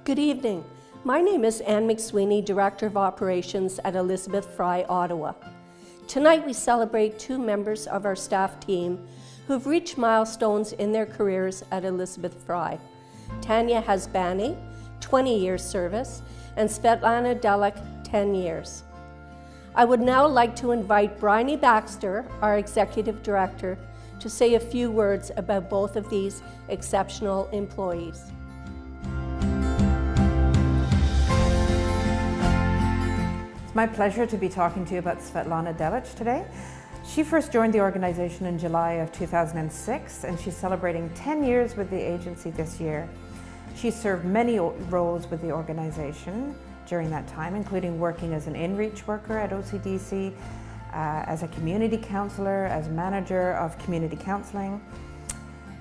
Good evening. My name is Anne McSweeney, Director of Operations at EFry Ottawa. Tonight we celebrate two members of our staff team who've reached milestones in their careers at EFry. Tanya Hasbani, 20 years service, and Svetlana Delik, 10 years. I would now like to invite Bryony Baxter, our Executive Director, to say a few words about both of these exceptional employees. It's my pleasure to be talking to you about Svetlana Delik today. She first joined the organization in July of 2006, and she's celebrating 10 years with the agency this year. She served many roles with the organization during that time, including working as an in-reach worker at OCDC, as a community counselor, as manager of community counseling.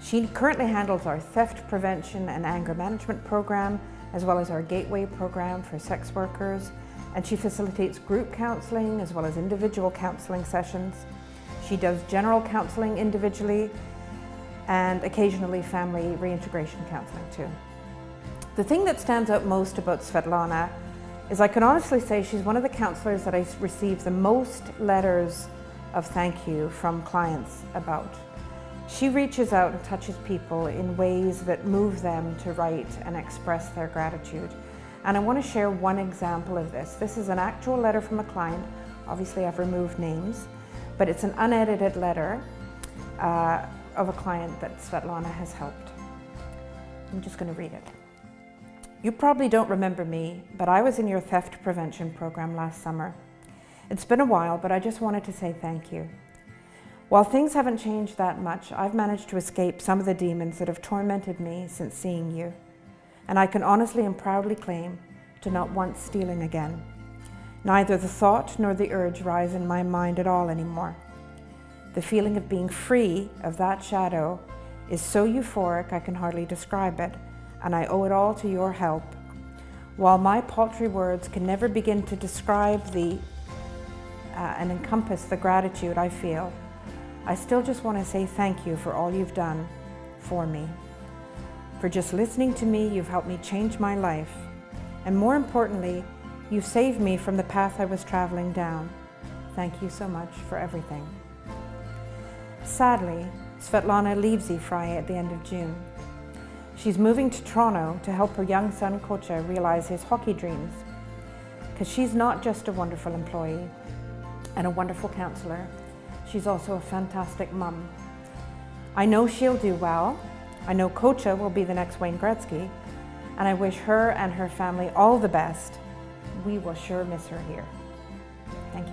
She currently handles our theft prevention and anger management program, as well as our gateway program for sex workers. And she facilitates group counseling as well as individual counseling sessions. She does general counseling individually and occasionally family reintegration counseling too. The thing that stands out most about Svetlana is I can honestly say she's one of the counselors that I receive the most letters of thank you from clients about. She reaches out and touches people in ways that move them to write and express their gratitude. And I want to share one example of this. This is an actual letter from a client. Obviously I've removed names, but it's an unedited letter of a client that Svetlana has helped. I'm just going to read it. You probably don't remember me, but I was in your theft prevention program last summer. It's been a while, but I just wanted to say thank you. While things haven't changed that much, I've managed to escape some of the demons that have tormented me since seeing you. And I can honestly and proudly claim to not want stealing again. Neither the thought nor the urge rise in my mind at all anymore. The feeling of being free of that shadow is so euphoric I can hardly describe it, and I owe it all to your help. While my paltry words can never begin to describe and encompass the gratitude I feel, I still just want to say thank you for all you've done for me. For just listening to me, you've helped me change my life. And more importantly, you've saved me from the path I was traveling down. Thank you so much for everything. Sadly, Svetlana leaves EFry at the end of June. She's moving to Toronto to help her young son, Kocha, realize his hockey dreams. Because she's not just a wonderful employee and a wonderful counselor, she's also a fantastic mum. I know she'll do well. I know Kocha will be the next Wayne Gretzky, and I wish her and her family all the best. We will sure miss her here. Thank you.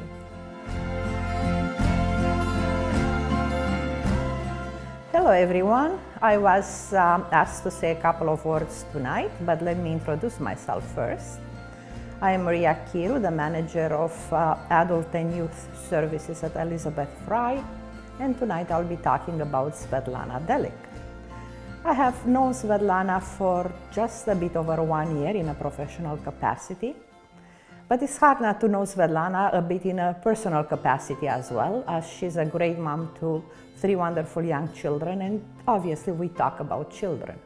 Hello everyone. I was asked to say a couple of words tonight, but let me introduce myself first. I am Maria Kiru, the manager of Adult and Youth Services at EFry, and tonight I'll be talking about Svetlana Delik. I have known Svetlana for just a bit over 1 year in a professional capacity, but it's hard not to know Svetlana a bit in a personal capacity as well, as she's a great mom to 3 wonderful young children, and obviously we talk about children.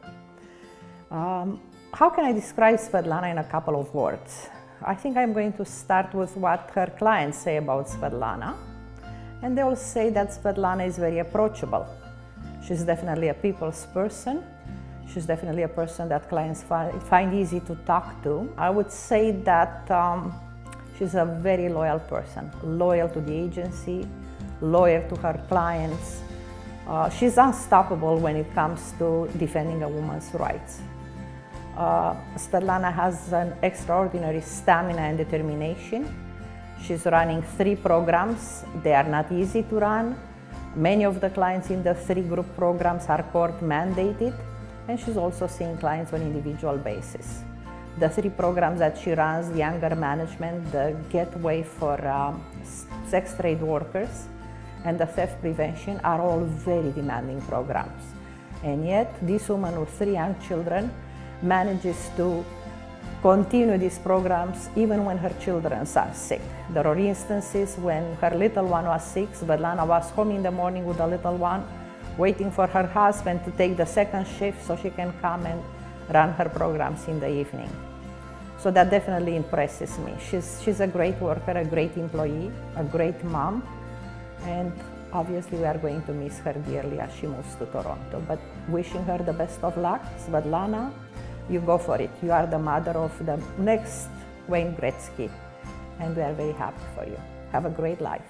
How can I describe Svetlana in a couple of words? I think I'm going to start with what her clients say about Svetlana, and they all say that Svetlana is very approachable. She's definitely a people's person. She's definitely a person that clients find easy to talk to. I would say that she's a very loyal person, loyal to the agency, loyal to her clients. She's unstoppable when it comes to defending a woman's rights. Svetlana has an extraordinary stamina and determination. She's running 3 programs. They are not easy to run. Many of the clients in the 3 group programs are court mandated, and she's also seeing clients on an individual basis. The 3 programs that she runs, the anger management, the gateway for sex trade workers, and the theft prevention are all very demanding programs. And yet, this woman with 3 young children manages to continue these programs even when her children are sick. There are instances when her little one was sick, Svetlana was home in the morning with the little one, waiting for her husband to take the second shift so she can come and run her programs in the evening. So that definitely impresses me. She's a great worker, a great employee, a great mom, and obviously we are going to miss her dearly as she moves to Toronto. But wishing her the best of luck. Svetlana, you go for it. You are the mother of the next Wayne Gretzky, and we are very happy for you. Have a great life.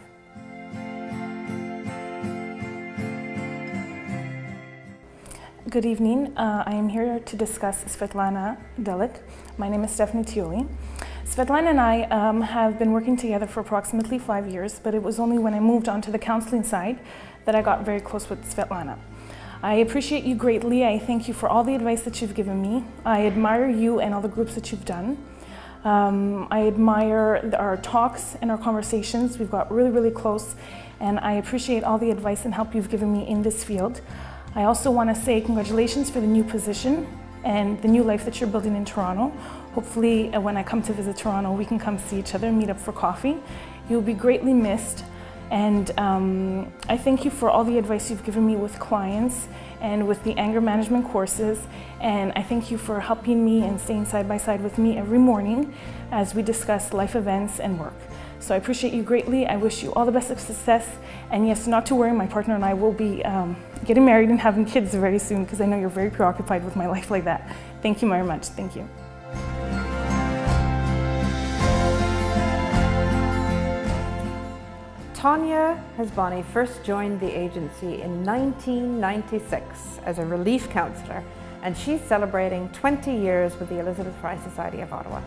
Good evening. I am here to discuss Svetlana Delic. My name is Stephanie Tioli. Svetlana and I have been working together for approximately 5 years, but it was only when I moved on to the counseling side that I got very close with Svetlana. I appreciate you greatly. I thank you for all the advice that you've given me. I admire you and all the groups that you've done. I admire our talks and our conversations. We've got really, really close, and I appreciate all the advice and help you've given me in this field. I also want to say congratulations for the new position and the new life that you're building in Toronto. Hopefully, when I come to visit Toronto, we can come see each other, meet up for coffee. You'll be greatly missed, and I thank you for all the advice you've given me with clients and with the anger management courses, and I thank you for helping me and staying side by side with me every morning as we discuss life events and work. So I appreciate you greatly. I wish you all the best of success. And yes, not to worry, my partner and I will be getting married and having kids very soon, because I know you're very preoccupied with my life like that. Thank you very much. Thank you. Tanya Hasbani first joined the agency in 1996 as a relief counsellor, and she's celebrating 20 years with the Elizabeth Fry Society of Ottawa.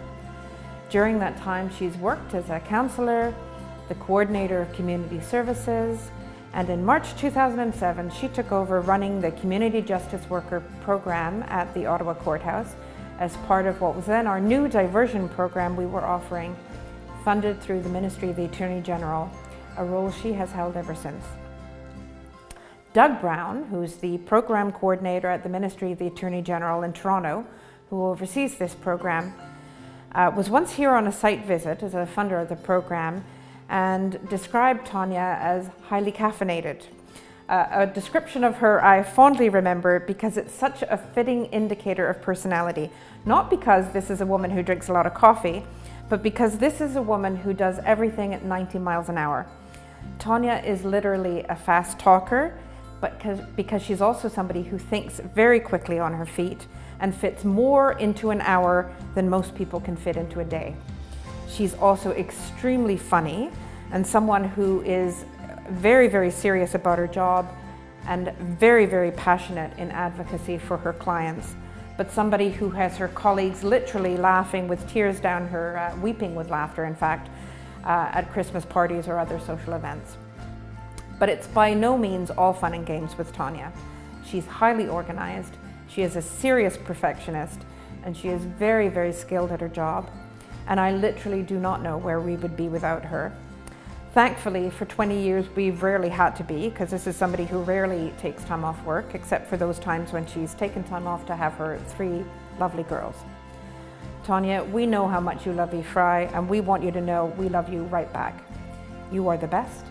During that time, she's worked as a counsellor, the coordinator of community services, and in March 2007, she took over running the Community Justice Worker program at the Ottawa Courthouse as part of what was then our new diversion program we were offering, funded through the Ministry of the Attorney General, a role she has held ever since. Doug Brown, who's the program coordinator at the Ministry of the Attorney General in Toronto, who oversees this program, was once here on a site visit as a funder of the program and described Tanya as highly caffeinated. A description of her I fondly remember because it's such a fitting indicator of personality, not because this is a woman who drinks a lot of coffee, but because this is a woman who does everything at 90 miles an hour. Tanya is literally a fast talker, but because she's also somebody who thinks very quickly on her feet and fits more into an hour than most people can fit into a day. She's also extremely funny and someone who is very, very serious about her job and very, very passionate in advocacy for her clients, but somebody who has her colleagues literally laughing with tears down her, weeping with laughter, in fact, at Christmas parties or other social events. But it's by no means all fun and games with Tanya. She's highly organized, she is a serious perfectionist, and she is very, very skilled at her job. And I literally do not know where we would be without her. Thankfully, for 20 years, we've rarely had to be, because this is somebody who rarely takes time off work, except for those times when she's taken time off to have her 3 lovely girls. Tanya, we know how much you love EFry, and we want you to know we love you right back. You are the best.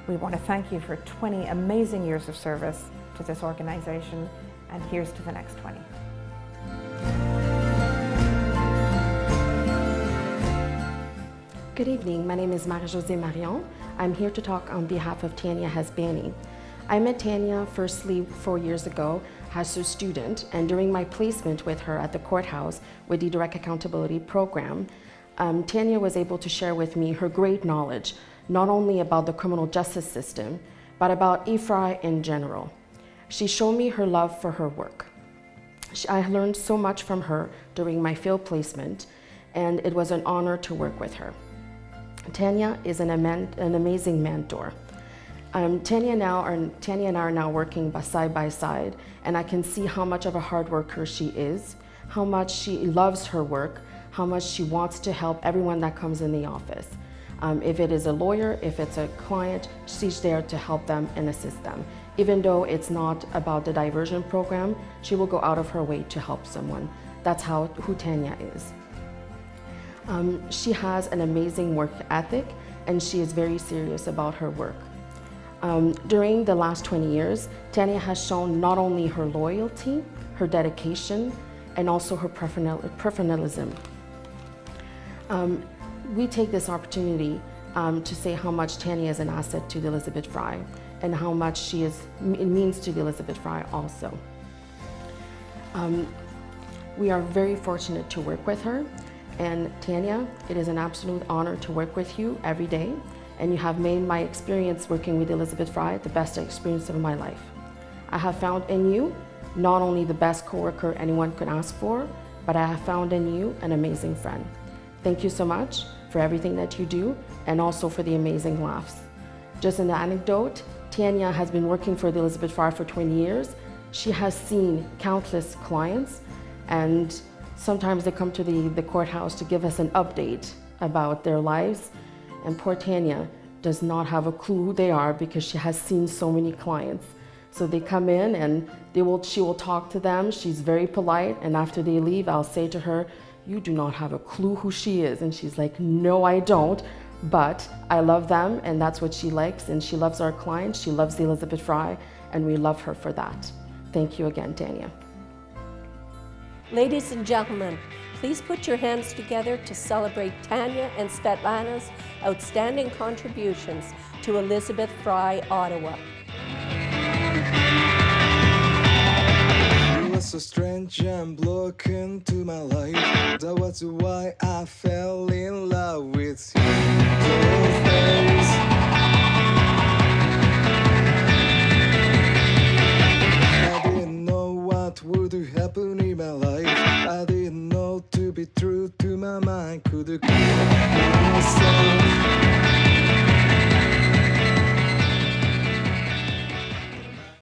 We want to thank you for 20 amazing years of service to this organization, and here's to the next 20. Good evening, my name is Marie-Josée Marion. I'm here to talk on behalf of Tanya Hasbani. I met Tanya firstly 4 years ago as a student, and during my placement with her at the courthouse with the Direct Accountability Program, Tanya was able to share with me her great knowledge, not only about the criminal justice system, but about EFry in general. She showed me her love for her work. I learned so much from her during my field placement, and it was an honor to work with her. Tanya is an amazing mentor. Tanya and I are now working side by side, and I can see how much of a hard worker she is, how much she loves her work, how much she wants to help everyone that comes in the office. If it is a lawyer, if it's a client, she's there to help them and assist them. Even though it's not about the diversion program, she will go out of her way to help someone. That's who Tanya is. She has an amazing work ethic, and she is very serious about her work. During the last 20 years, Tanya has shown not only her loyalty, her dedication, and also her professionalism. We take this opportunity to say how much Tanya is an asset to the Elizabeth Fry and how much it means to the Elizabeth Fry also. We are very fortunate to work with her, and Tanya, it is an absolute honor to work with you every day, and you have made my experience working with Elizabeth Fry the best experience of my life. I have found in you not only the best coworker anyone could ask for, but I have found in you an amazing friend. Thank you so much for everything that you do and also for the amazing laughs. Just an anecdote, Tanya has been working for the Elizabeth Fry for 20 years. She has seen countless clients, and sometimes they come to the courthouse to give us an update about their lives. And poor Tanya does not have a clue who they are because she has seen so many clients. So they come in and she will talk to them. She's very polite, and after they leave, I'll say to her, "You do not have a clue who she is." And she's like, "No, I don't, but I love them, and that's what she likes, and she loves our clients, she loves the Elizabeth Fry, and we love her for that." Thank you again, Tanya. Ladies and gentlemen, please put your hands together to celebrate Tanya and Svetlana's outstanding contributions to Elizabeth Fry Ottawa. You were so strange and block into my life. That was why I fell in love with you. Your face. I didn't know what would happen in my life. I didn't know to be true to my mind could keep me safe.